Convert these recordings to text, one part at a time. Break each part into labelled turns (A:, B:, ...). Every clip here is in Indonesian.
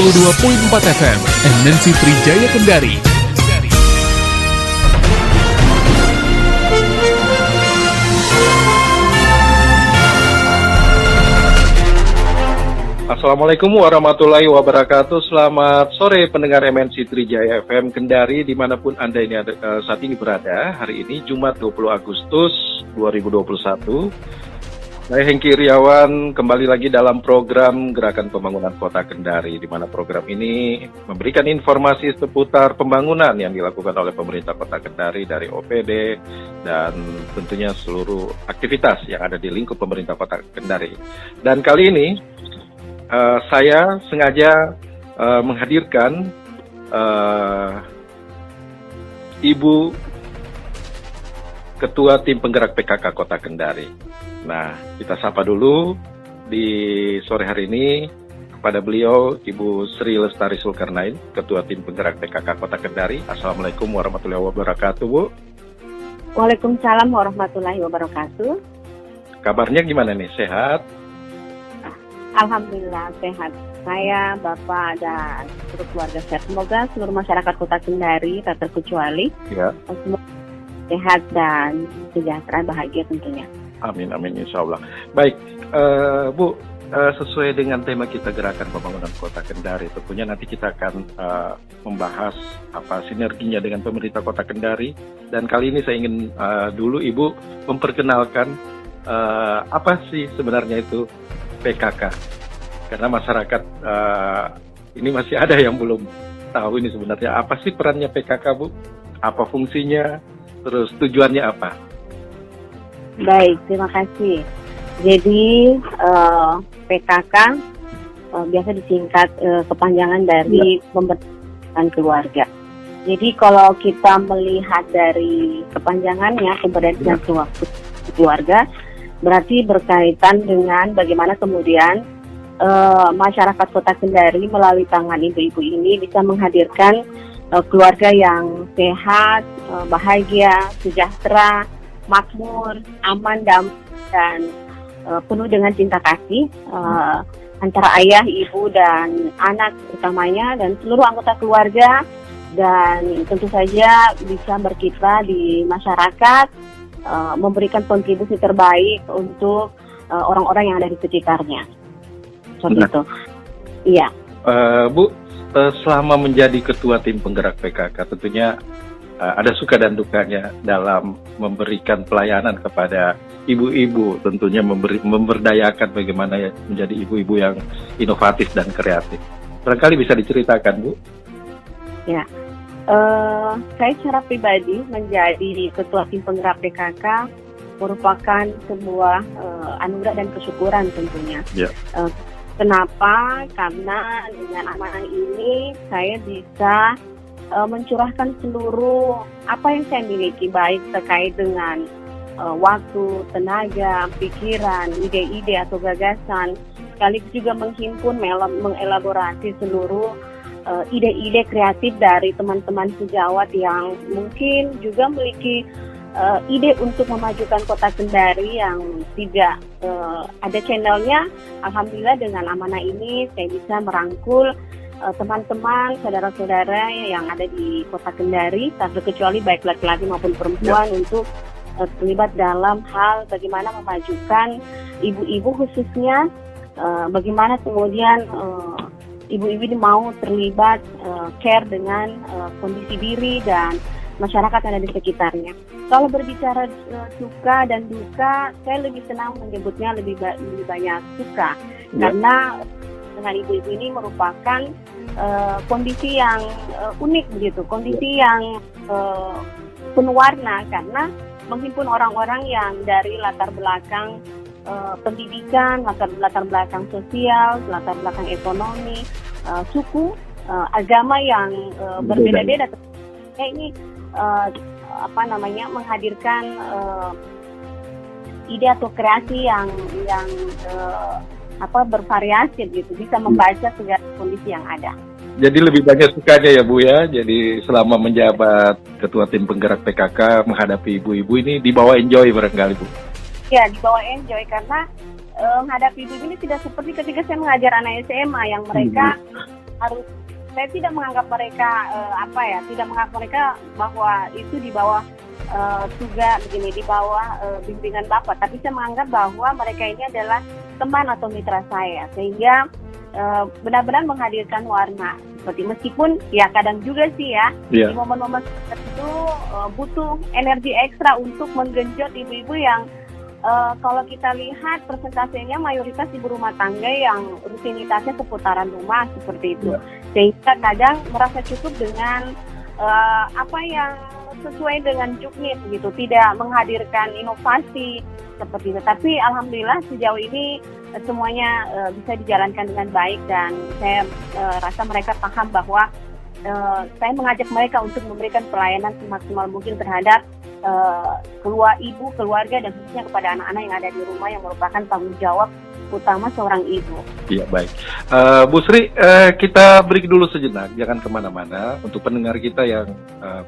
A: 92.4 FM, MNC Trijaya Kendari.
B: Assalamualaikum warahmatullahi wabarakatuh. Selamat sore pendengar MNC Trijaya FM Kendari dimanapun Anda saat ini berada. Hari ini Jumat 20 Agustus 2021. Saya Hengki Iriawan kembali lagi dalam program Gerakan Pembangunan Kota Kendari, di mana program ini memberikan informasi seputar pembangunan yang dilakukan oleh pemerintah Kota Kendari dari OPD dan tentunya seluruh aktivitas yang ada di lingkup pemerintah Kota Kendari. Dan kali ini saya sengaja menghadirkan Ibu Ketua Tim Penggerak PKK Kota Kendari. Nah, kita sapa dulu di sore hari ini kepada beliau, Ibu Sri Lestari Zulkarnain, Ketua Tim Penggerak PKK Kota Kendari. Assalamualaikum warahmatullahi wabarakatuh, Bu.
C: Waalaikumsalam warahmatullahi wabarakatuh.
B: Kabarnya gimana nih? Sehat?
C: Alhamdulillah sehat. Saya, Bapak, dan seluruh keluarga sehat. Semoga seluruh masyarakat Kota Kendari tak terkecuali semua sehat dan sejahtera, bahagia tentunya.
B: Amin, amin, insya Allah. Baik, Bu, sesuai dengan tema kita Gerakan Pembangunan Kota Kendari, tentunya nanti kita akan membahas apa sinerginya dengan pemerintah Kota Kendari. Dan kali ini saya ingin dulu Ibu memperkenalkan apa sih sebenarnya itu PKK, karena masyarakat ini masih ada yang belum tahu ini sebenarnya apa sih perannya PKK, Bu, apa fungsinya, terus tujuannya apa?
C: Baik, terima kasih. Jadi PKK biasa disingkat kepanjangan dari pemberdayaan keluarga. Jadi kalau kita melihat dari kepanjangannya pemberdayaan keluarga, berarti berkaitan dengan bagaimana kemudian masyarakat Kota Kendari melalui tangan ibu-ibu ini bisa menghadirkan keluarga yang sehat, bahagia, sejahtera, makmur, aman, damai, dan penuh dengan cinta kasih antara ayah, ibu, dan anak utamanya, dan seluruh anggota keluarga, dan tentu saja bisa berkiprah di masyarakat, memberikan kontribusi terbaik untuk orang-orang yang ada di sekitarnya. Seperti itu. Iya.
B: Bu, selama menjadi ketua tim penggerak PKK, tentunya ada suka dan dukanya dalam memberikan pelayanan kepada ibu-ibu, tentunya memberdayakan bagaimana menjadi ibu-ibu yang inovatif dan kreatif. Barangkali bisa diceritakan, Bu?
C: Ya. Saya secara pribadi menjadi ketua tim penggerak PKK merupakan sebuah anugerah dan kesyukuran tentunya.
B: Yeah.
C: Kenapa? Karena dengan amanah ini saya bisa mencurahkan seluruh apa yang saya miliki, baik terkait dengan waktu, tenaga, pikiran, ide-ide atau gagasan, sekaligus juga menghimpun, mengelaborasi seluruh ide-ide kreatif dari teman-teman sejawat yang mungkin juga memiliki ide untuk memajukan Kota Kendari yang tidak ada channelnya. Alhamdulillah dengan amanah ini saya bisa merangkul teman-teman, saudara-saudara yang ada di Kota Kendari, tak terkecuali baik laki-laki maupun perempuan, untuk terlibat dalam hal bagaimana memajukan ibu-ibu khususnya, bagaimana kemudian ibu-ibu ini mau terlibat care dengan kondisi diri dan masyarakat yang ada di sekitarnya. Kalau berbicara suka dan duka, saya lebih senang menyebutnya lebih banyak suka, karena dengan ibu-ibu ini merupakan kondisi yang unik begitu, kondisi yang penuh warna, karena menghimpun orang-orang yang dari latar belakang pendidikan, latar belakang sosial, latar belakang ekonomi, suku, agama yang berbeda-beda. Ini menghadirkan ide atau kreasi yang bervariasi gitu, bisa membaca segala kondisi yang ada.
B: Jadi lebih banyak sukanya ya, Bu, ya. Jadi selama menjabat ketua tim penggerak PKK menghadapi ibu-ibu ini dibawa enjoy barangkali, Bu.
C: Ya, dibawa enjoy karena menghadapi ibu ini tidak seperti ketika saya mengajar anak SMA yang mereka harus, saya tidak menganggap mereka tidak menganggap mereka bahwa itu di bawah juga begini, di bawah bimbingan Bapak, tapi saya menganggap bahwa mereka ini adalah teman atau mitra saya, sehingga benar-benar menghadirkan warna. Seperti meskipun ya kadang juga sih ya, di momen-momen tertentu butuh energi ekstra untuk menggenjot ibu-ibu yang kalau kita lihat persentasenya mayoritas ibu rumah tangga yang rutinitasnya seputaran rumah seperti itu. Sehingga kadang merasa cukup dengan apa yang sesuai dengan juknis gitu, tidak menghadirkan inovasi seperti itu. Tapi alhamdulillah sejauh ini semuanya bisa dijalankan dengan baik, dan saya rasa mereka paham bahwa saya mengajak mereka untuk memberikan pelayanan semaksimal mungkin terhadap keluarga dan khususnya kepada anak-anak yang ada di rumah yang merupakan tanggung jawab utama seorang ibu.
B: Iya, baik. Bu Sri, kita break dulu sejenak, jangan kemana-mana. Untuk pendengar kita yang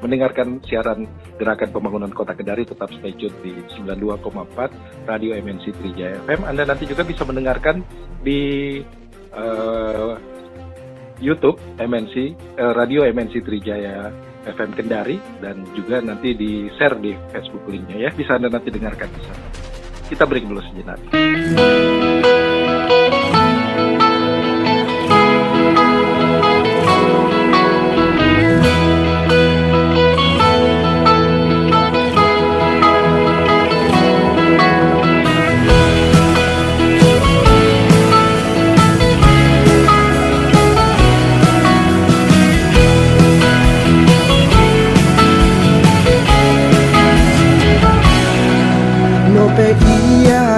B: mendengarkan siaran Gerakan Pembangunan Kota Kendari, tetap stay tune di 92,4 Radio MNC Trijaya FM. Anda nanti juga bisa mendengarkan di YouTube MNC, Radio MNC Trijaya FM Kendari, dan juga nanti di-share di Facebook linknya ya. Bisa Anda nanti dengarkan di sana. Kita break dulu sejenak.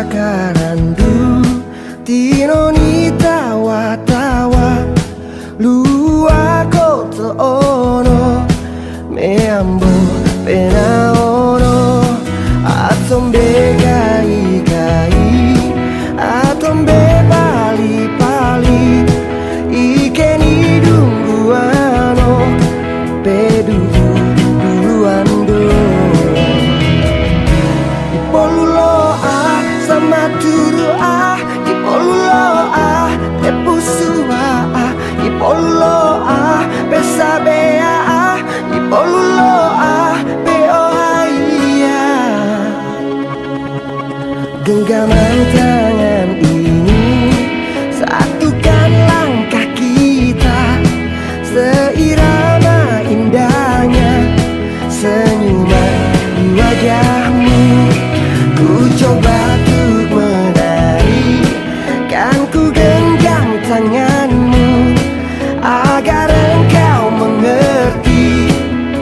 D: Karandu tino ni tawa-tawa lua koto ono meambo pena ono atombe gai-gai atombe pali-pali ikeni dungguano pedu duluan do ipolulo sama turu ipolulo tepusua ipolulo pesabea ipolulo beohaya. Genggaman tangan ini satukan langkah kita, seirama indahnya senyuman di wajahmu. Ku coba untuk menari, kan ku genggam tanganmu agar engkau mengerti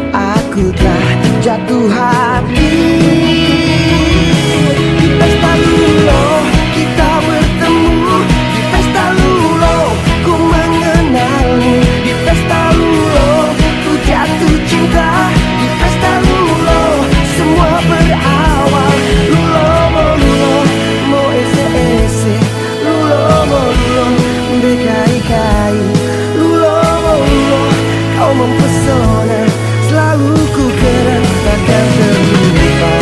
D: aku telah jatuh hati. Di pesta lulo kita bertemu, di pesta lulo ku mengenalmu, di pesta lulo ku jatuh cinta, di pesta lulo semua berawal. Lulo mo ese lulo mo bekai-kai lulo kau mempesona, selalu ku kenang takkan terlupa.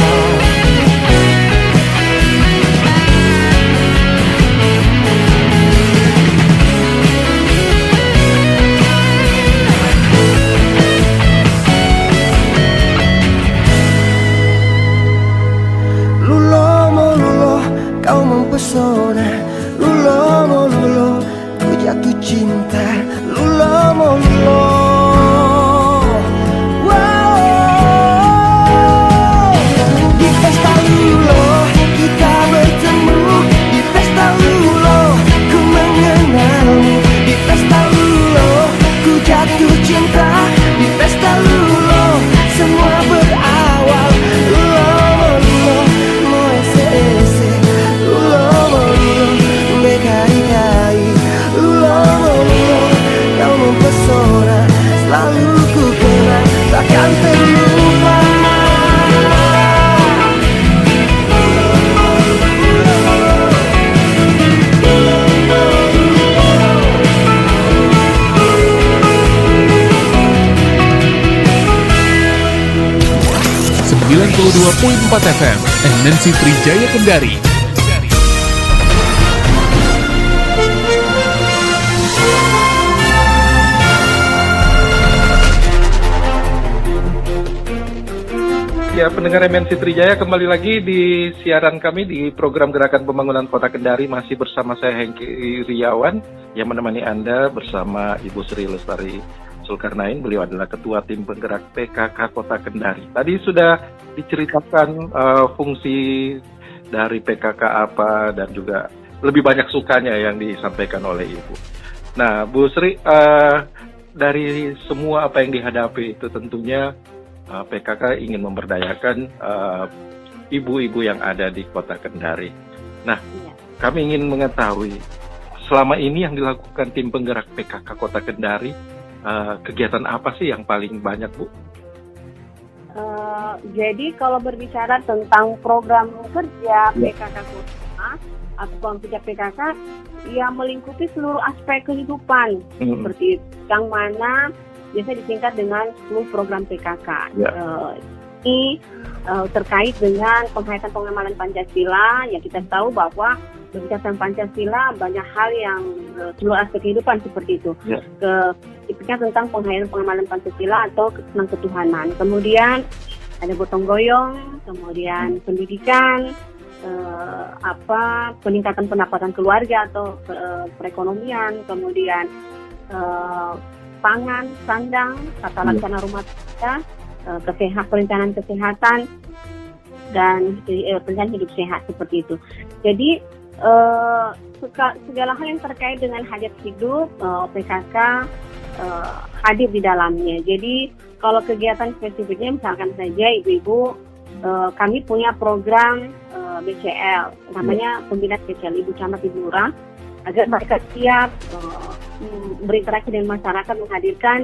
D: Kau mempesona, lulo, ku jatuh cinta, lulo. Wow. Di pesta lulo kita bertemu, di pesta lulo ku mengenalmu, di pesta lulo ku jatuh cinta, di pesta lulo semua berawal. Lulo mo ese bekai-kai lulo kau mempesona, selalu ku kenang takkan terlupa.
A: 92.4 FM MNC Trijaya Kendari.
B: Ya, pendengar MNC Trijaya, kembali lagi di siaran kami di program Gerakan Pembangunan Kota Kendari. Masih bersama saya Hengki Riawan yang menemani Anda bersama Ibu Sri Lestari Zulkarnain. Beliau adalah Ketua Tim Penggerak PKK Kota Kendari. Tadi sudah diceritakan fungsi dari PKK apa dan juga lebih banyak sukanya yang disampaikan oleh Ibu. Nah, Bu Sri, dari semua apa yang dihadapi itu tentunya PKK ingin memberdayakan ibu-ibu yang ada di Kota Kendari. Nah, kami ingin mengetahui selama ini yang dilakukan tim penggerak PKK Kota Kendari, kegiatan apa sih yang paling banyak, Bu?
C: Jadi kalau berbicara tentang program kerja PKK Kota atau program kerja PKK, ya melingkupi seluruh aspek kehidupan seperti yang mana biasa disingkat dengan 10 program PKK. Ini terkait dengan penghayatan pengamalan Pancasila. Ya, kita tahu bahwa berbicara tentang Pancasila banyak hal yang seluruh aspek kehidupan seperti itu. Tipiknya tentang penghayatan pengamalan Pancasila atau tentang ketuhanan. Kemudian ada gotong royong, kemudian pendidikan, peningkatan pendapatan keluarga atau perekonomian, kemudian pangan, sandang, tata laksana rumah tangga, perencanaan kesehatan, dan perencanaan hidup sehat seperti itu. Jadi segala hal yang terkait dengan hajat hidup PKK hadir di dalamnya. Jadi kalau kegiatan spesifiknya misalkan saja ibu-ibu, kami punya program BCL, namanya Pembinaan BCL Ibu Camat Ibu Lurah, agar mereka siap berinteraksi dengan masyarakat, menghadirkan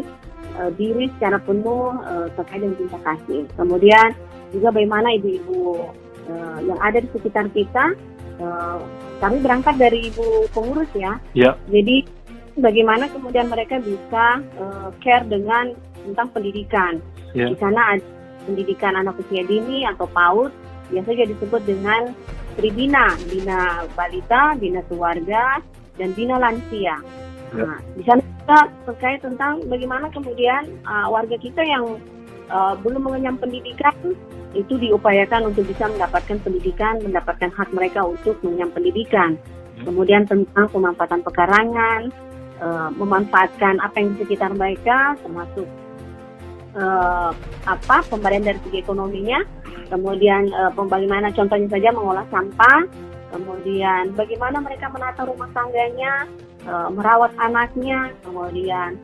C: diri secara penuh terkait dengan cinta kasih. Kemudian juga bagaimana ibu-ibu yang ada di sekitar kita, kami berangkat dari ibu pengurus ya. Jadi bagaimana kemudian mereka bisa care dengan tentang pendidikan. Di sana ada pendidikan anak usia dini atau PAUD, biasanya disebut dengan Tribina, Bina Balita, Bina Keluarga, dan Bina Lansia. Nah, di sana kita terkait tentang bagaimana kemudian warga kita yang belum mengenyam pendidikan itu diupayakan untuk bisa mendapatkan pendidikan, mendapatkan hak mereka untuk mengenyam pendidikan. Kemudian tentang pemanfaatan pekarangan, memanfaatkan apa yang di sekitar mereka, termasuk pemberian dari segi ekonominya. Kemudian bagaimana contohnya saja mengolah sampah, kemudian bagaimana mereka menata rumah tangganya, merawat anaknya, kemudian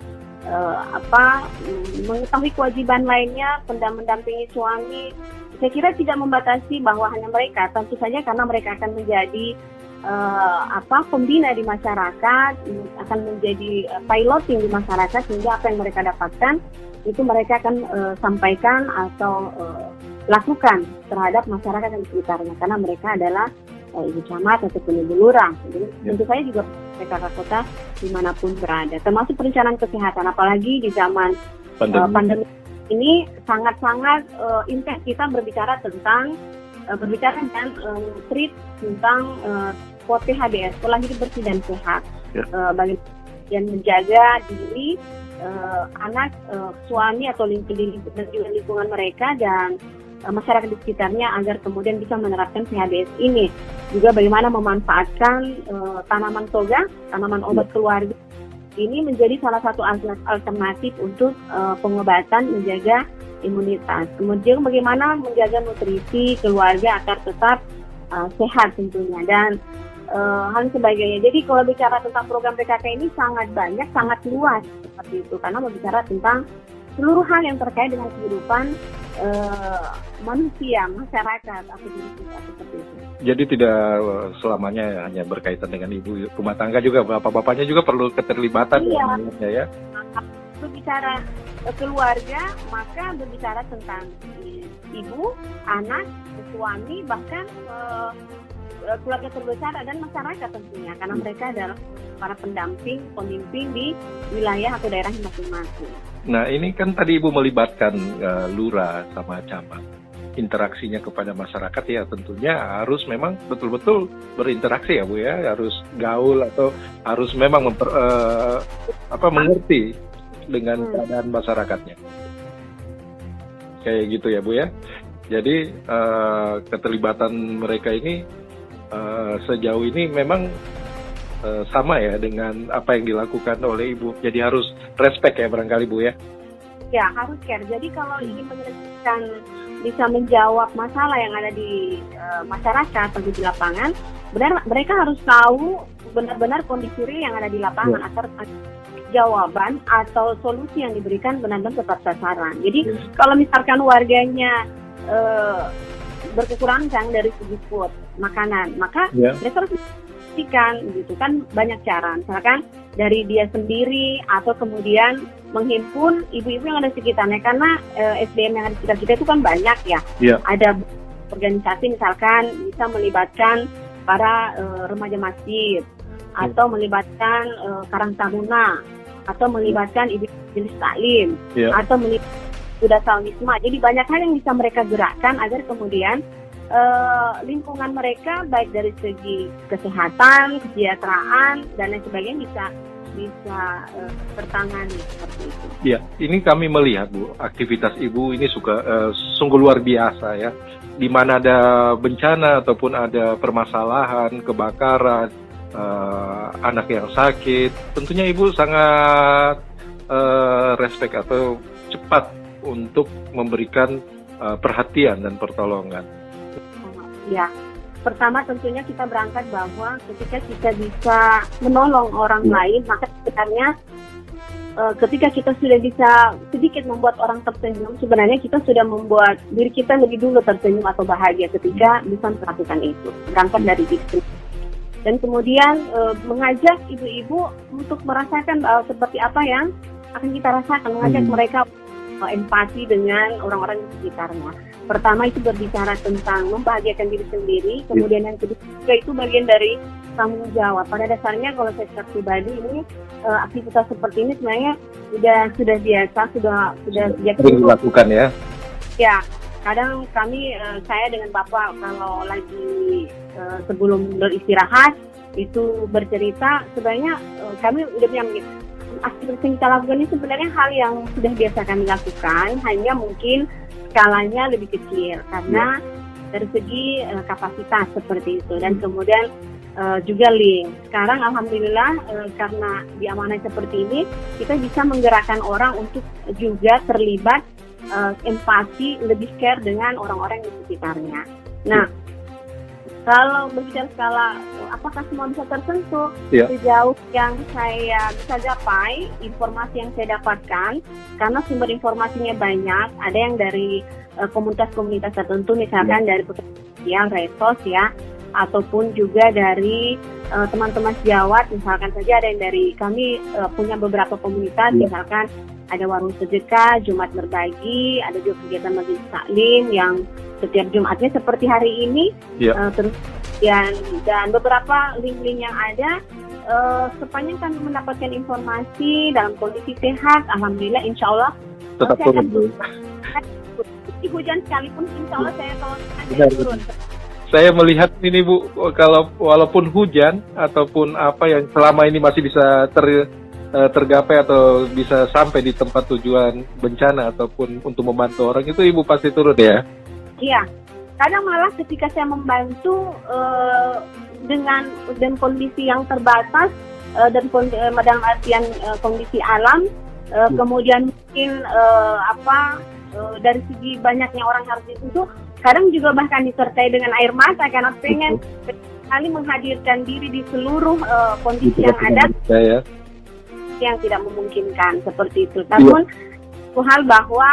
C: mengetahui kewajiban lainnya, mendampingi suami. Saya kira tidak membatasi bahwa hanya mereka, tentu saja karena mereka akan menjadi pembina di masyarakat, akan menjadi piloting di masyarakat, sehingga apa yang mereka dapatkan itu mereka akan sampaikan atau lakukan terhadap masyarakat yang di sekitarnya, karena mereka adalah ibu camat ataupun ibu lurah. Jadi tentu saya juga PKK Kota dimanapun berada, termasuk perencanaan kesehatan, apalagi di zaman pandemi ini sangat-sangat intens kita berbicara dan treat tentang PHBS, pola hidup bersih dan sehat, bagaimana menjaga diri anak, suami atau lingkungan mereka dan masyarakat di sekitarnya agar kemudian bisa menerapkan PHBS ini. Juga bagaimana memanfaatkan tanaman toga, tanaman obat keluarga ini menjadi salah satu alternatif untuk pengobatan menjaga imunitas. Kemudian bagaimana menjaga nutrisi keluarga agar tetap sehat tentunya dan hal sebagainya. Jadi kalau bicara tentang program PKK ini sangat banyak, sangat luas seperti itu, karena berbicara tentang seluruh hal yang terkait dengan kehidupan manusia, masyarakat, atau diri kita seperti itu.
B: Jadi tidak selamanya hanya berkaitan dengan ibu rumah tangga, juga bapak-bapaknya juga perlu keterlibatan. Ya.
C: Berbicara keluarga, maka berbicara tentang ibu, anak, suami, bahkan keluarga terbesar dan masyarakat tentunya, karena mereka adalah para pendamping, pemimpin di wilayah atau daerah masing-masing.
B: Nah, ini kan tadi Ibu melibatkan lurah sama camat. Interaksinya kepada masyarakat ya tentunya harus memang betul-betul berinteraksi ya Bu ya, harus gaul atau harus memang mengerti dengan keadaan masyarakatnya. Kayak gitu ya Bu ya. Jadi keterlibatan mereka ini sejauh ini memang sama ya dengan apa yang dilakukan oleh Ibu. Jadi harus respect ya barangkali Bu ya.
C: Ya, harus care. Jadi kalau ingin menyelesaikan, bisa menjawab masalah yang ada di masyarakat atau di lapangan, mereka harus tahu benar-benar kondisi real yang ada di lapangan agar jawaban atau solusi yang diberikan benar-benar tepat sasaran. Jadi kalau misalkan warganya berkekurangan dari segi food, makanan, maka mereka harus memastikan gitu kan, banyak cara, misalkan dari dia sendiri atau kemudian menghimpun ibu-ibu yang ada di sekitarnya, karena SDM yang ada di sekitar kita itu kan banyak ya. Ada organisasi misalkan bisa melibatkan para remaja masjid atau melibatkan Karang Taruna atau melibatkan ibu jenis taklim atau melibatkan sudah salmisma. Jadi banyak hal yang bisa mereka gerakkan agar kemudian lingkungan mereka baik dari segi kesehatan, kesejahteraan dan lain sebagainya bisa tertangani seperti itu. Ya,
B: ini kami melihat Bu, aktivitas Ibu ini sungguh luar biasa ya. Di mana ada bencana ataupun ada permasalahan, kebakaran, anak yang sakit, tentunya Ibu sangat respect atau cepat untuk memberikan perhatian dan pertolongan.
C: Ya, pertama tentunya kita berangkat bahwa ketika kita bisa menolong orang lain, maka sebenarnya ketika kita sudah bisa sedikit membuat orang tersenyum, sebenarnya kita sudah membuat diri kita lebih dulu tersenyum atau bahagia ketika bisa melakukan itu. Berangkat dari itu. Dan kemudian mengajak ibu-ibu untuk merasakan seperti apa yang akan kita rasakan, mengajak mereka empati dengan orang-orang di sekitarnya. Pertama itu berbicara tentang membahagiakan diri sendiri, kemudian yang kedua itu bagian dari tanggung jawab. Pada dasarnya kalau saya secara pribadi ini aktivitas seperti ini sebenarnya sudah biasa, sudah
B: dilakukan ya.
C: Ya, kadang saya dengan Bapak kalau lagi sebelum beristirahat itu bercerita, sebenarnya kami udah punya aktivitas yang kita lakukan ini sebenarnya hal yang sudah biasa kami lakukan, hanya mungkin skalanya lebih kecil karena dari segi kapasitas seperti itu. Dan kemudian juga link. Sekarang alhamdulillah karena diamanai seperti ini, kita bisa menggerakkan orang untuk juga terlibat empati, lebih care dengan orang-orang di sekitarnya. Nah, kalau berbicara skala apakah semua bisa tersentuh, sejauh yang saya bisa capai, informasi yang saya dapatkan, karena sumber informasinya banyak, ada yang dari komunitas-komunitas tertentu, misalkan dari pekerjaan resos ya, ataupun juga dari teman-teman sejawat, misalkan saja ada yang dari kami punya beberapa komunitas, misalkan ada warung sedekah, Jumat berbagi, ada juga kegiatan majelis taklim yang setiap Jumatnya seperti hari ini, terus dan beberapa link-link yang ada, sepanjang kami mendapatkan informasi dalam kondisi sehat, alhamdulillah, insya Allah
B: tetap turun.
C: Hujan sekalipun, insya Allah saya kalau turun.
B: Saya melihat ini Bu, kalau walaupun hujan ataupun apa yang selama ini masih bisa tergapai atau bisa sampai di tempat tujuan bencana ataupun untuk membantu orang, itu Ibu pasti turun ya? Iya,
C: kadang malah ketika saya membantu dengan kondisi yang terbatas dan dalam artian kondisi alam, kemudian mungkin dari segi banyaknya orang harus itu, kadang juga bahkan disertai dengan air mata karena pengen sekali menghadirkan diri di seluruh kondisi yang ada yang tidak memungkinkan seperti itu. Namun hal bahwa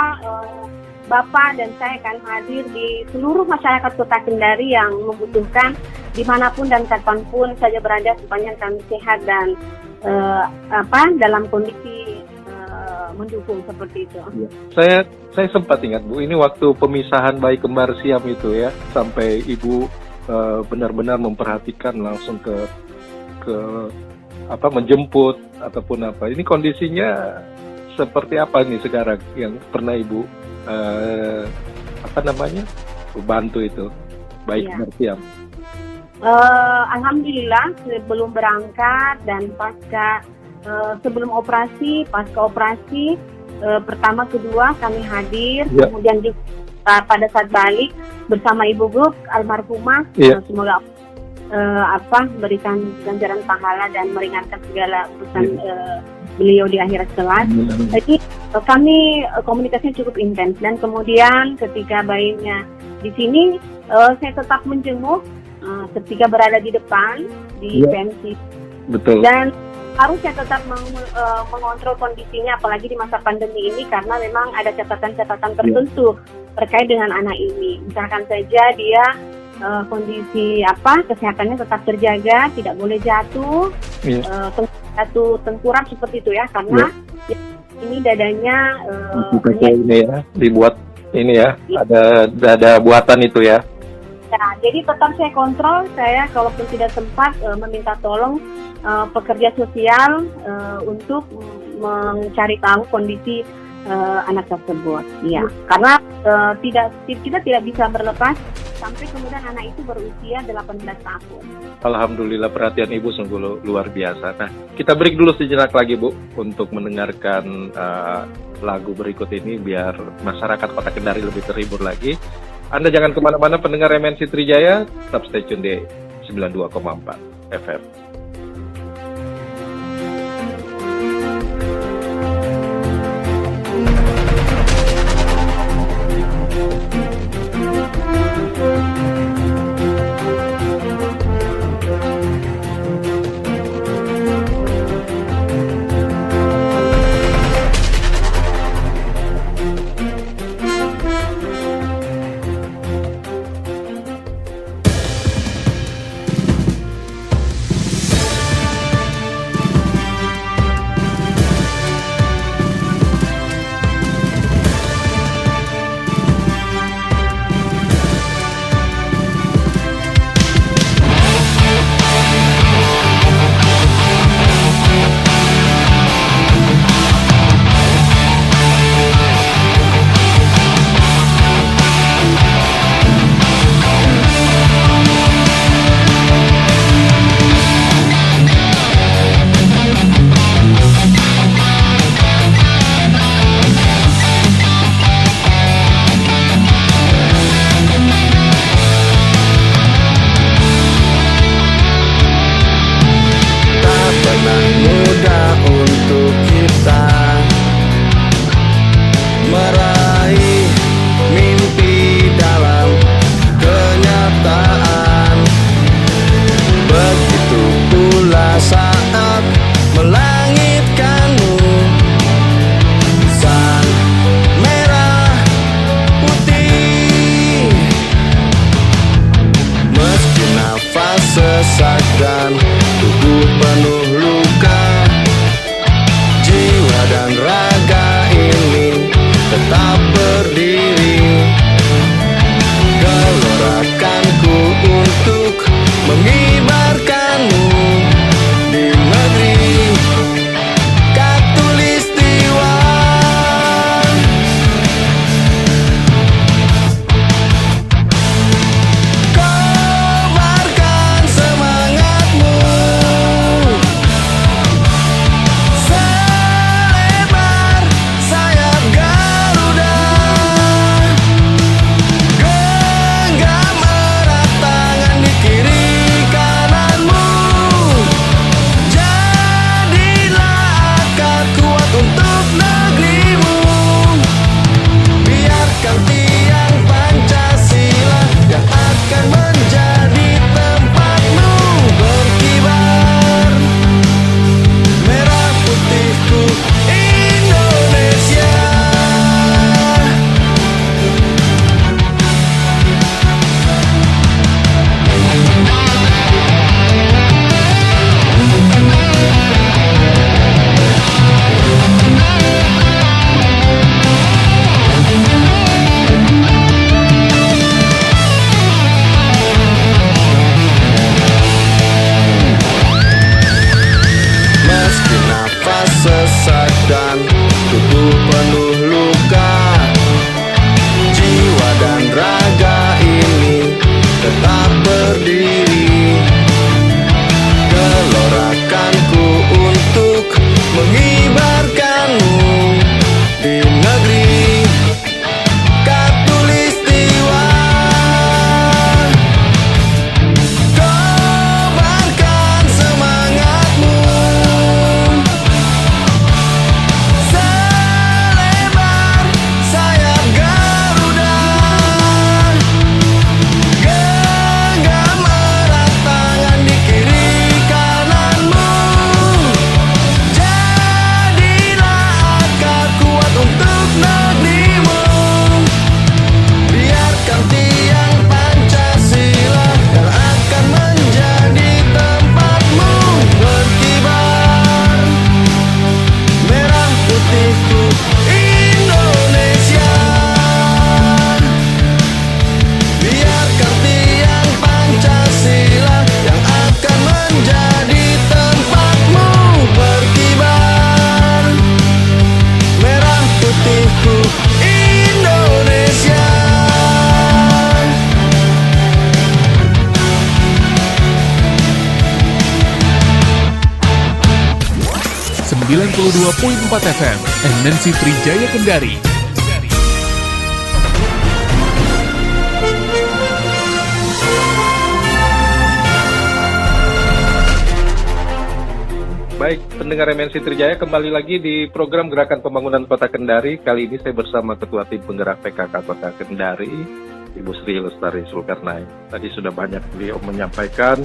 C: Bapak dan saya akan hadir di seluruh masyarakat Kota Kendari yang membutuhkan dimanapun dan kapanpun saja berada sepanjang kami sehat dan dalam kondisi mendukung seperti itu.
B: Saya sempat ingat Bu, ini waktu pemisahan bayi kembar Siam itu ya, sampai Ibu benar-benar memperhatikan langsung ke menjemput ataupun apa. Ini kondisinya seperti apa nih sekarang yang pernah Ibu bantu itu baik Siam?
C: Alhamdulillah sebelum berangkat dan sebelum operasi, pasca operasi pertama kedua kami hadir, kemudian juga pada saat balik bersama Ibu Guk almarhumah,
B: Iya.
C: semoga berikan ganjaran pahala dan meringankan segala urusan beliau di akhirat kelak. Jadi kami komunikasinya cukup intens, dan kemudian ketika bayinya di sini saya tetap menjenguk ketika berada di depan di pensi,
B: Betul.
C: dan harus saya tetap mengontrol kondisinya, apalagi di masa pandemi ini, karena memang ada catatan-catatan tertentu terkait dengan anak ini. Misalkan saja dia kondisi kesehatannya tetap terjaga, tidak boleh jatuh, tengkurap seperti itu ya, karena ini dadanya
B: ini ya, dibuat ini ya, ada dada buatan itu ya.
C: Nah, jadi tetap saya kontrol, saya kalaupun tidak sempat meminta tolong pekerja sosial untuk mencari tahu kondisi anak tersebut. Iya, karena kita tidak bisa berlepas sampai kemudian anak itu berusia 18 tahun.
B: Alhamdulillah, perhatian Ibu sungguh luar biasa. Nah, kita break dulu sejenak lagi, Bu, untuk mendengarkan lagu berikut ini biar masyarakat Kota Kendari lebih terhibur lagi. Anda jangan kemana-mana, pendengar MNC Trijaya, tetap stay tune di 92,4 FM.
D: Indonesia.
A: 92.4 FM MNC Trijaya Kendari.
B: Baik, pendengar MNC Trijaya, kembali lagi di program Gerakan Pembangunan Kota Kendari. Kali ini saya bersama Ketua Tim Penggerak PKK Kota Kendari, Ibu Sri Lestari Zulkarnain. Tadi sudah banyak beliau menyampaikan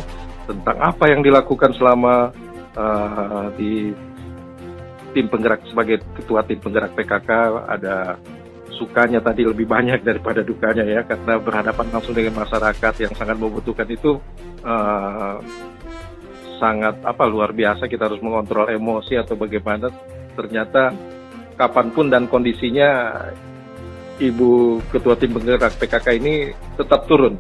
B: tentang apa yang dilakukan selama di tim penggerak sebagai Ketua Tim Penggerak PKK. Ada sukanya tadi lebih banyak daripada dukanya ya, karena berhadapan langsung dengan masyarakat yang sangat membutuhkan itu sangat luar biasa. Kita harus mengontrol emosi atau bagaimana. Ternyata kapanpun dan kondisinya Ibu Ketua Tim Penggerak PKK ini tetap turun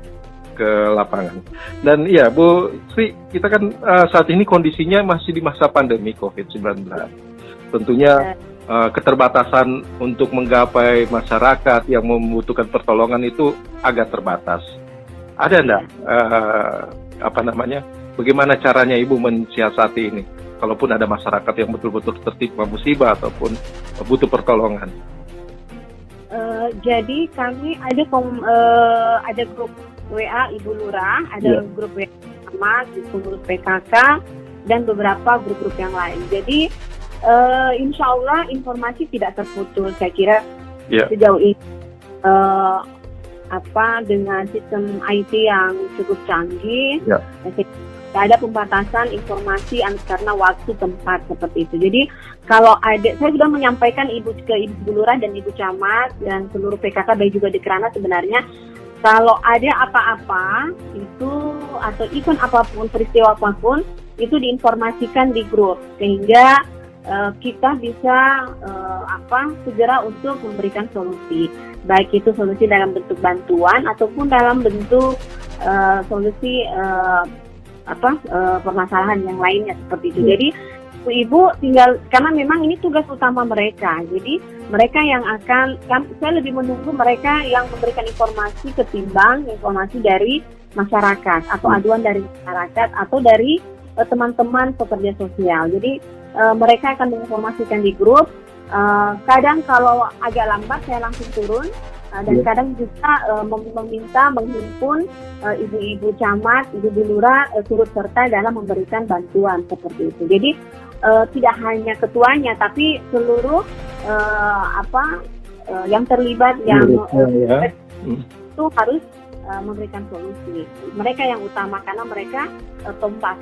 B: ke lapangan. Dan iya Bu Sri, kita kan saat ini kondisinya masih di masa pandemi COVID-19. Tentunya keterbatasan untuk menggapai masyarakat yang membutuhkan pertolongan itu agak terbatas. Ada enggak bagaimana caranya Ibu mensiasati ini kalaupun ada masyarakat yang betul-betul tertimpa musibah ataupun butuh pertolongan?
C: Jadi kami ada grup WA Ibu Lurah, ada grup WA Camat, grup PKK, dan beberapa grup-grup yang lain. Jadi insya Allah informasi tidak terputus. Saya kira sejauh ini dengan sistem IT yang cukup canggih, tidak ada pembatasan informasi karena waktu tempat seperti itu. Jadi kalau ada, saya sudah menyampaikan ke Ibu Lurah dan Ibu Camat dan seluruh PKK baik juga di Kerana, sebenarnya kalau ada apa-apa itu atau event apapun, peristiwa apapun itu diinformasikan di grup sehingga kita bisa segera untuk memberikan solusi, baik itu solusi dalam bentuk bantuan ataupun dalam bentuk solusi permasalahan yang lainnya seperti itu. Jadi ibu tinggal, karena memang ini tugas utama mereka, jadi mereka yang saya lebih menunggu mereka yang memberikan informasi ketimbang informasi dari masyarakat atau aduan dari masyarakat atau dari teman-teman pekerja sosial. Jadi mereka akan menginformasikan di grup. Kadang kalau agak lambat saya langsung turun, dan kadang juga meminta menghimpun ibu-ibu camat, ibu lurah turut serta dalam memberikan bantuan seperti itu. Jadi tidak hanya ketuanya, tapi seluruh yang terlibat itu harus memberikan solusi. Mereka yang utama karena mereka tombak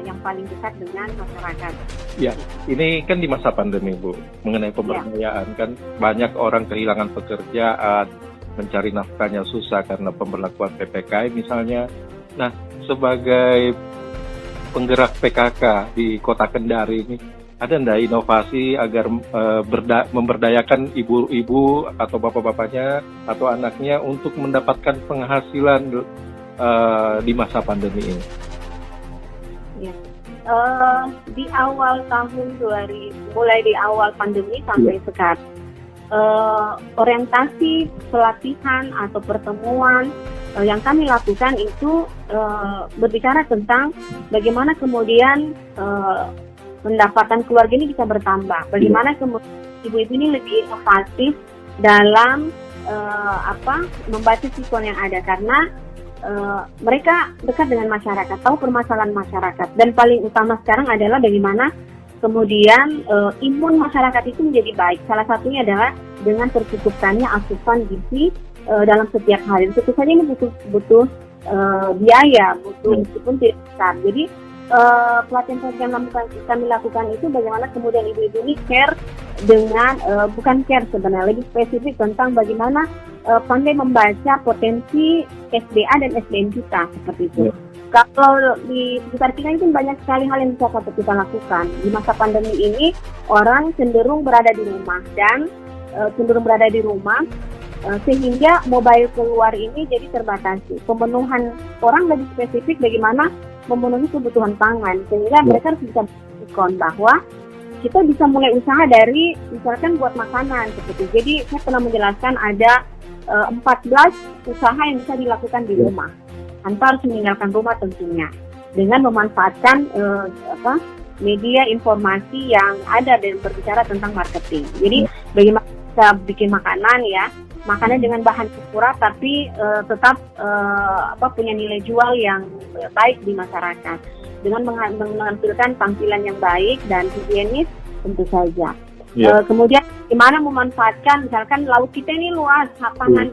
C: yang paling dekat dengan masyarakat.
B: Ya, ini kan di masa pandemi Bu, mengenai pemberdayaan kan banyak orang kehilangan pekerjaan, mencari nafkahnya susah karena pemberlakuan PPKM misalnya. Nah, sebagai penggerak PKK di Kota Kendari ini, ada enggak inovasi agar memberdayakan ibu-ibu atau bapak-bapaknya atau anaknya untuk mendapatkan penghasilan di masa pandemi ini?
C: Ya. Di awal tahun 2000, mulai di awal pandemi sampai sekarang, orientasi pelatihan atau pertemuan yang kami lakukan itu berbicara tentang bagaimana kemudian pendapatan keluarga ini bisa bertambah, bagaimana kemudian ibu-ibu ini lebih inovatif dalam membaca sikon yang ada, karena mereka dekat dengan masyarakat, tahu permasalahan masyarakat, dan paling utama sekarang adalah bagaimana kemudian imun masyarakat itu menjadi baik. Salah satunya adalah dengan tercukupkannya asupan gizi dalam setiap hari. Tentu saja ini butuh biaya, meskipun tidak besar. Jadi pelatihan yang kami lakukan itu bagaimana kemudian ibu-ibu ini care dengan bukan care sebenarnya, lebih spesifik tentang bagaimana pandai membaca potensi SDA dan SDM kita seperti itu. Kalau di sekitar kita itu banyak sekali hal yang bisa kita lakukan. Di masa pandemi ini orang cenderung berada di rumah sehingga mobile keluar ini jadi terbatasi. Pemenuhan orang lebih spesifik bagaimana memenuhi kebutuhan pangan, sehingga mereka harus bisa berpikir bahwa kita bisa mulai usaha dari misalkan buat makanan seperti. Jadi saya pernah menjelaskan ada 14 usaha yang bisa dilakukan di rumah tanpa harus meninggalkan rumah tentunya, dengan memanfaatkan media informasi yang ada dan berbicara tentang marketing. Jadi bagaimana kita bikin makanan ya, makanan dengan bahan murah tapi tetap punya nilai jual yang baik di masyarakat, dengan menampilkan tampilan yang baik dan higienis tentu saja. Kemudian gimana memanfaatkan misalkan laut kita ini luas, lapangan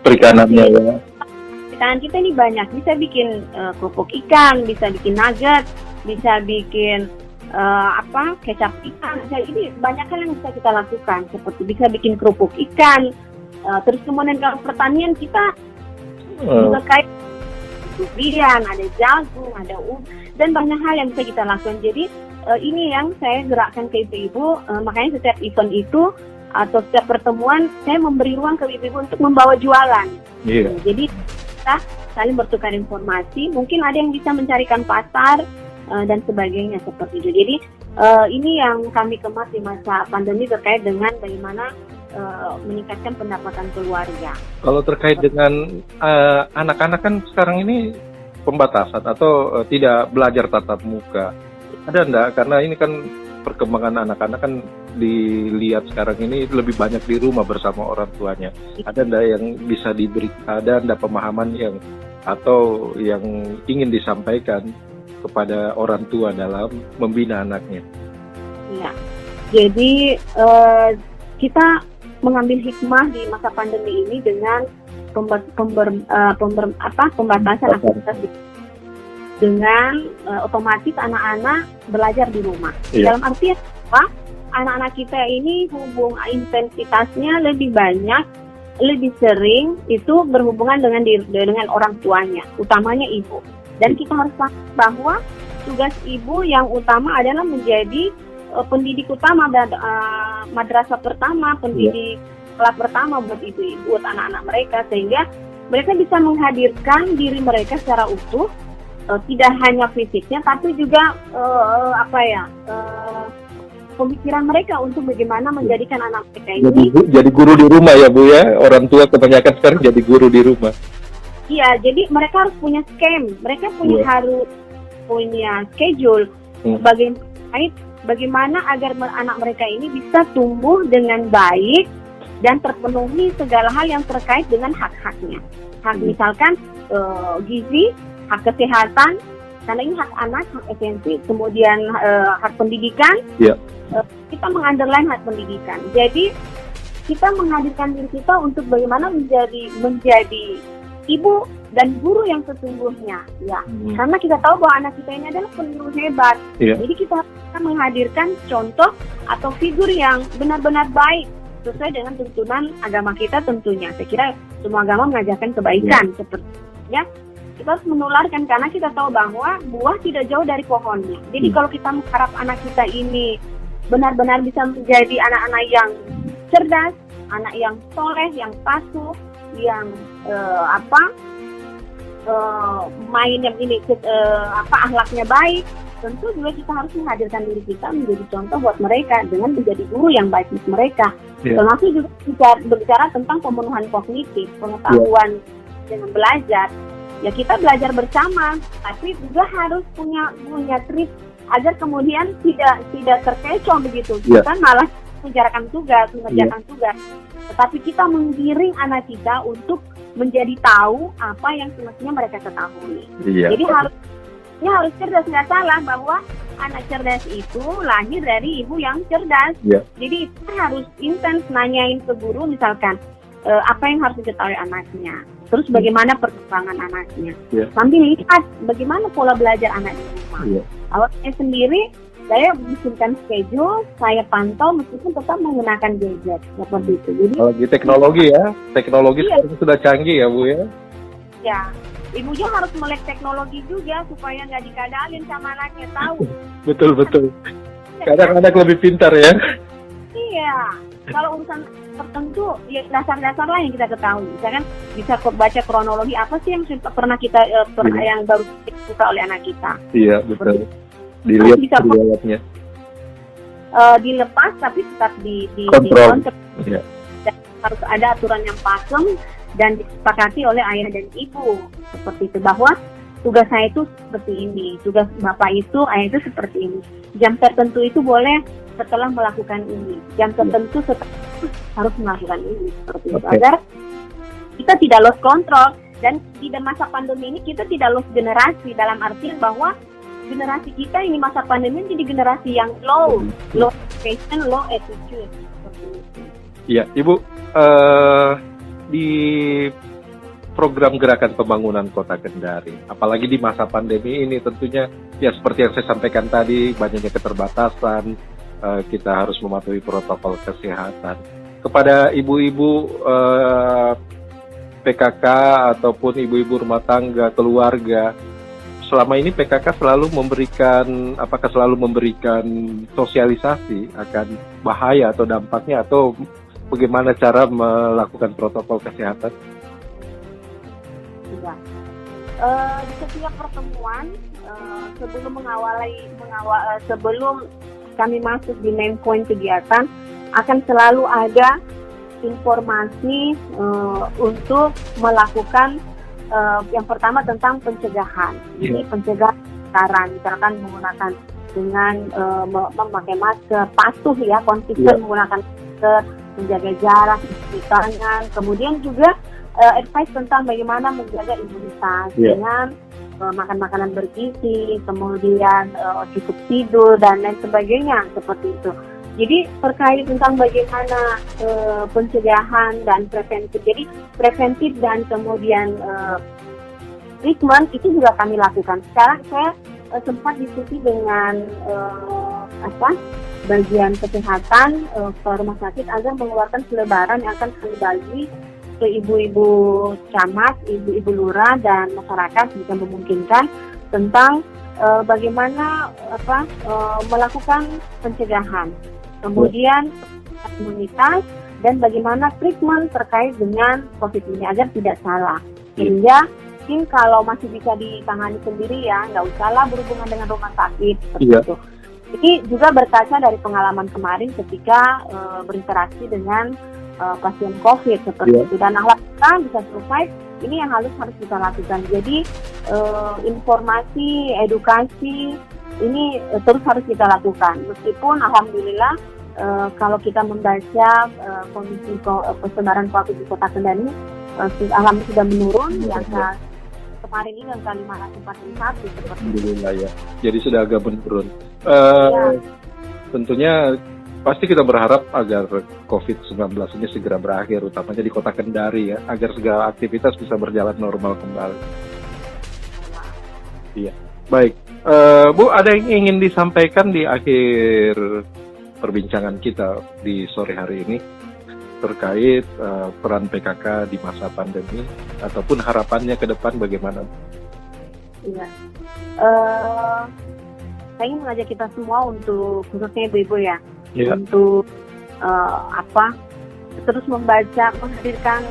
B: perikanannya ya.
C: Perikanan kita ini banyak, bisa bikin kerupuk ikan, bisa bikin nugget, bisa bikin kecap ikan. Jadi banyak hal yang bisa kita lakukan, seperti bisa bikin kerupuk ikan. Terus kemudian kalau pertanian kita juga kayak durian, ada jagung, ada dan banyak hal yang bisa kita lakukan. Jadi ini yang saya gerakkan ke ibu-ibu, makanya setiap event itu atau setiap pertemuan saya memberi ruang ke ibu-ibu untuk membawa jualan. Jadi kita saling bertukar informasi, mungkin ada yang bisa mencarikan pasar dan sebagainya seperti itu. Jadi ini yang kami kemas di masa pandemi terkait dengan bagaimana meningkatkan pendapatan keluarga.
B: Kalau terkait dengan anak-anak kan sekarang ini pembatasan atau tidak belajar tatap muka, ada enggak? Karena ini kan perkembangan anak-anak kan dilihat sekarang ini lebih banyak di rumah bersama orang tuanya. Ada enggak yang bisa diberi, ada enggak pemahaman yang atau yang ingin disampaikan kepada orang tua dalam membina anaknya?
C: Ya, jadi kita mengambil hikmah di masa pandemi ini dengan pembatasan aktivitas dengan otomatis anak-anak belajar di rumah. Dalam arti apa? Anak-anak kita ini intensitasnya lebih banyak, lebih sering itu berhubungan dengan orang tuanya, utamanya ibu. Dan kita harus paham bahwa tugas ibu yang utama adalah menjadi pendidik utama dan madrasah pertama, pendidik kelas pertama buat ibu-ibu, buat anak-anak mereka, sehingga mereka bisa menghadirkan diri mereka secara utuh, tidak hanya fisiknya tapi juga pemikiran mereka untuk bagaimana menjadikan anak mereka ini
B: jadi guru di rumah ya Bu ya. Orang tua kebanyakan sekarang jadi guru di rumah.
C: Iya, jadi mereka harus punya mereka harus punya schedule bagaimana agar anak mereka ini bisa tumbuh dengan baik dan terpenuhi segala hal yang terkait dengan hak-haknya. Hak misalkan gizi, hak kesehatan, karena ini hak anak, hak esensi, kemudian hak pendidikan. Kita mengunderline hak pendidikan. Jadi kita menghadirkan diri kita untuk bagaimana menjadi ibu dan guru yang sesungguhnya, ya. Karena kita tahu bahwa anak kita ini adalah penerus hebat. Jadi kita menghadirkan contoh atau figur yang benar-benar baik sesuai dengan tuntunan agama kita tentunya. Saya kira semua agama mengajarkan kebaikan seperti ya. Kita harus menularkan karena kita tahu bahwa buah tidak jauh dari pohonnya. Jadi kalau kita mengharap anak kita ini benar-benar bisa menjadi anak-anak yang cerdas, anak yang soleh, yang patuh, yang main yang ini akhlaknya baik, tentu juga kita harus menghadirkan diri kita menjadi contoh buat mereka dengan menjadi guru yang baik untuk mereka. Termasuk juga berbicara tentang pemenuhan kognitif, pengetahuan dengan belajar. Ya kita belajar bersama, tapi juga harus punya trik agar kemudian tidak terkecoh begitu. Kita malah mengerjakan tugas, tetapi kita menggiring anak kita untuk menjadi tahu apa yang semestinya mereka ketahui. Jadi harus cerdas, nggak salah bahwa anak cerdas itu lahir dari ibu yang cerdas. Jadi itu harus intens nanyain ke guru misalkan apa yang harus diketahui anaknya, terus bagaimana perkembangan anaknya, sambil lihat bagaimana pola belajar anak di rumah. Awalnya sendiri saya bikinkan schedule, saya pantau meskipun tetap menggunakan gadget seperti itu. Jadi
B: teknologi sekarang sudah canggih ya Bu ya.
C: Ya, ibunya harus melek teknologi juga supaya nggak dikadalin sama anaknya, tahu. Betul.
B: Kadang anak lebih pintar ya.
C: Iya, kalau urusan tertentu ya dasar-dasar lah yang kita ketahui. Misalkan bisa baca kronologi apa sih yang pernah kita yang baru dibuka oleh anak kita.
B: Iya, betul. Dilihat riwayatnya.
C: dilepas tapi tetap
B: Kontrol.
C: dikontrol.
B: Iya.
C: Dan harus ada aturan yang pakem dan disepakati oleh ayah dan ibu seperti itu, bahwa tugas saya itu seperti ini, tugas bapak itu, ayah itu seperti ini. Jam tertentu itu boleh setelah melakukan ini, jam tertentu setelah harus melakukan ini, seperti itu, agar kita tidak lost control. Dan di masa pandemi ini kita tidak lost generasi, dalam artian bahwa generasi kita ini masa pandemi jadi generasi yang low education, low attitude.
B: Iya, Ibu, di program gerakan pembangunan Kota Kendari, apalagi di masa pandemi ini tentunya ya seperti yang saya sampaikan tadi, banyaknya keterbatasan, kita harus mematuhi protokol kesehatan. Kepada ibu-ibu PKK ataupun ibu-ibu rumah tangga, keluarga, selama ini PKK selalu memberikan sosialisasi akan bahaya atau dampaknya, atau bagaimana cara melakukan protokol kesehatan?
C: Ya. Di setiap pertemuan sebelum kami masuk di main point kegiatan, akan selalu ada informasi untuk melakukan yang pertama tentang pencegahan. Ini pencegahan sekarang, misalkan menggunakan dengan memakai masker, patuh ya, konsisten menggunakan masker, menjaga jarak, cuci tangan, kemudian juga advice tentang bagaimana menjaga imunitas dengan makan makanan bergizi, kemudian cukup tidur dan lain sebagainya, seperti itu. Jadi terkait tentang bagaimana pencegahan dan preventif. Jadi preventif dan kemudian treatment itu juga kami lakukan. Sekarang saya sempat diskusi dengan bagian kesehatan ke rumah sakit agar mengeluarkan selebaran yang akan kami bagi ke ibu-ibu camat, ibu-ibu lurah dan masyarakat jika memungkinkan tentang bagaimana melakukan pencegahan. Kemudian imunitas dan bagaimana treatment terkait dengan COVID ini agar tidak salah. Sehingga mungkin kalau masih bisa ditangani sendiri ya, nggak usahlah berhubungan dengan rumah sakit seperti itu. Ini juga berkaca dari pengalaman kemarin ketika berinteraksi dengan pasien COVID seperti itu. Dan alhamdulillah bisa survive. Ini yang harus kita lakukan. Jadi informasi, edukasi ini terus harus kita lakukan. Meskipun alhamdulillah kalau kita membaca kondisi persebaran COVID di Kota Kendari alhamdulillah sudah menurun, yang kemarin ini angka 541 seperti
B: alhamdulillah ya. Jadi sudah agak menurun. Tentunya pasti kita berharap agar COVID-19 ini segera berakhir, utamanya di Kota Kendari ya, agar segala aktivitas bisa berjalan normal kembali. Iya, baik. Bu, ada yang ingin disampaikan di akhir perbincangan kita di sore hari ini terkait peran PKK di masa pandemi ataupun harapannya ke depan bagaimana?
C: Iya, saya ingin mengajak kita semua untuk, khususnya ibu-ibu ya, untuk terus membaca, menghadirkan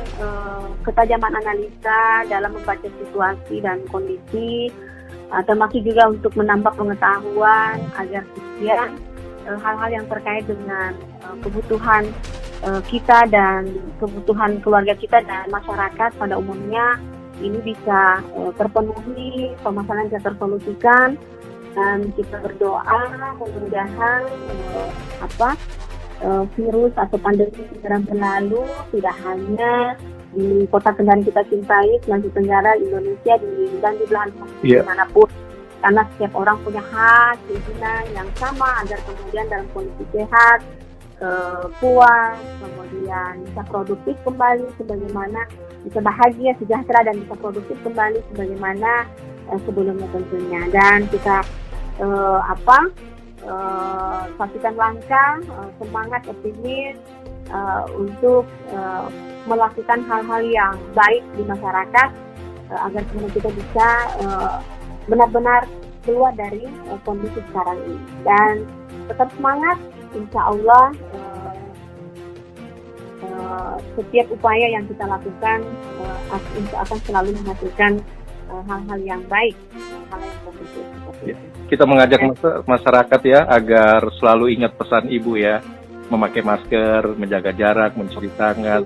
C: ketajaman analisa dalam membaca situasi dan kondisi, termasuk juga untuk menambah pengetahuan agar kemudian hal-hal yang terkait dengan kebutuhan kita dan kebutuhan keluarga kita dan masyarakat pada umumnya ini bisa terpenuhi, permasalahan bisa tersolusikan, dan kita berdoa mudah-mudahan virus atau pandemi segera berlalu, tidak hanya di Kota Kendari kita cintai, Sulawesi Tenggara, Indonesia, dan di belahan bumi dimanapun. Karena setiap orang punya hak, keinginan yang sama agar kemudian dalam kondisi sehat, puas, kemudian bisa produktif kembali sebagaimana, bisa bahagia, sejahtera dan bisa produktif kembali sebagaimana sebelumnya tentunya. Dan kita pastikan langkah, semangat, optimis untuk melakukan hal-hal yang baik di masyarakat agar kemudian kita bisa benar-benar keluar dari kondisi sekarang ini. Dan tetap semangat, insya Allah setiap upaya yang kita lakukan akan selalu menghasilkan hal-hal yang baik, hal yang positif seperti
B: Ya.
C: itu.
B: Kita mengajak masyarakat ya agar selalu ingat pesan Ibu ya, memakai masker, menjaga jarak, mencuci tangan,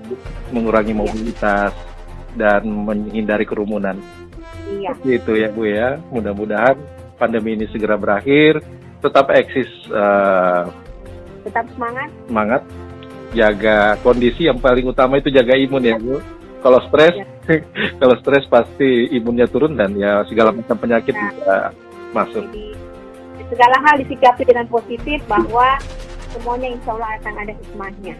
B: mengurangi mobilitas, dan menghindari kerumunan.
C: Iya,
B: Seperti itu ya Bu ya. Mudah-mudahan pandemi ini segera berakhir. Tetap eksis
C: tetap semangat.
B: semangat, jaga kondisi, yang paling utama itu jaga imun ya Bu. Kalau stres,
C: Ya.
B: kalau stres pasti imunnya turun dan ya segala macam penyakit
C: Nah.
B: bisa masuk.
C: Jadi segala hal disikapi dengan positif bahwa semuanya insya Allah akan ada hikmahnya.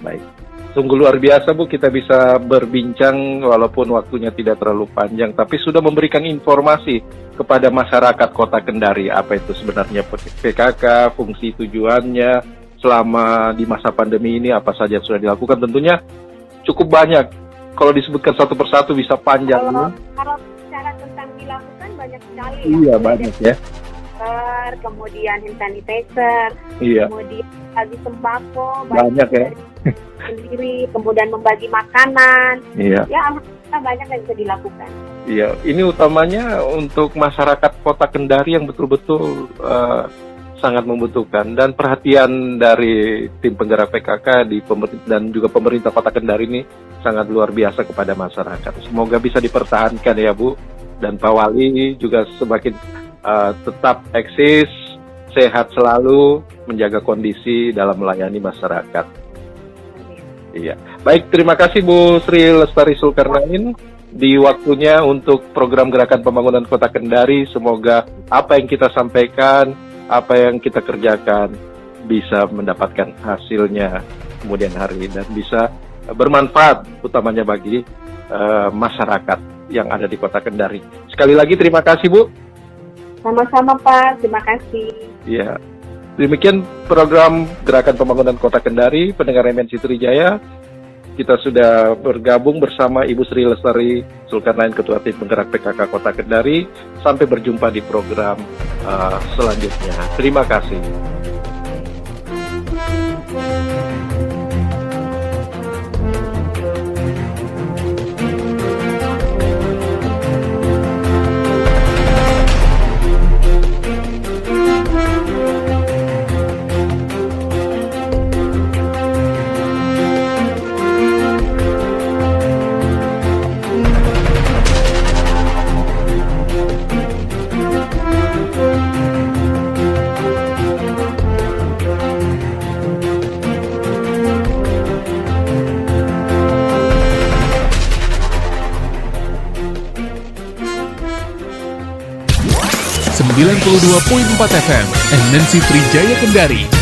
B: Baik. Sungguh luar biasa Bu, kita bisa berbincang walaupun waktunya tidak terlalu panjang, tapi sudah memberikan informasi kepada masyarakat Kota Kendari apa itu sebenarnya PKK, fungsi tujuannya, selama di masa pandemi ini apa saja yang sudah dilakukan. Tentunya cukup banyak. Kalau disebutkan satu persatu bisa panjang.
C: Kalau bicara tentang dilakukan banyak sekali
B: Iya, banyak ya.
C: Masker, kemudian hand sanitizer,
B: Iya,
C: kemudian bagi sembako,
B: banyak ya.
C: sendiri, kemudian membagi makanan.
B: Iya.
C: Ya, alhamdulillah banyak yang bisa dilakukan.
B: Iya, ini utamanya untuk masyarakat Kota Kendari yang betul-betul sangat membutuhkan, dan perhatian dari tim penggerak PKK dan juga pemerintah Kota Kendari ini sangat luar biasa kepada masyarakat. Semoga bisa dipertahankan ya Bu, dan Pak Wali juga semakin tetap eksis, sehat selalu, menjaga kondisi dalam melayani masyarakat. Iya, baik, terima kasih Bu Sri Lestari Zulkarnain di waktunya untuk program Gerakan Pembangunan Kota Kendari. Semoga apa yang kita sampaikan, apa yang kita kerjakan bisa mendapatkan hasilnya kemudian hari dan bisa bermanfaat utamanya bagi masyarakat yang ada di Kota Kendari. Sekali lagi terima kasih Bu.
C: Sama-sama Pak, terima kasih.
B: Iya. Demikian program Gerakan Pembangunan Kota Kendari, pendengar MNC Trijaya. Kita sudah bergabung bersama Ibu Sri Lestari Zulkarnain, Ketua Tim Penggerak PKK Kota Kendari. Sampai berjumpa di program selanjutnya. Terima kasih.
A: FM MNC Trijaya Kendari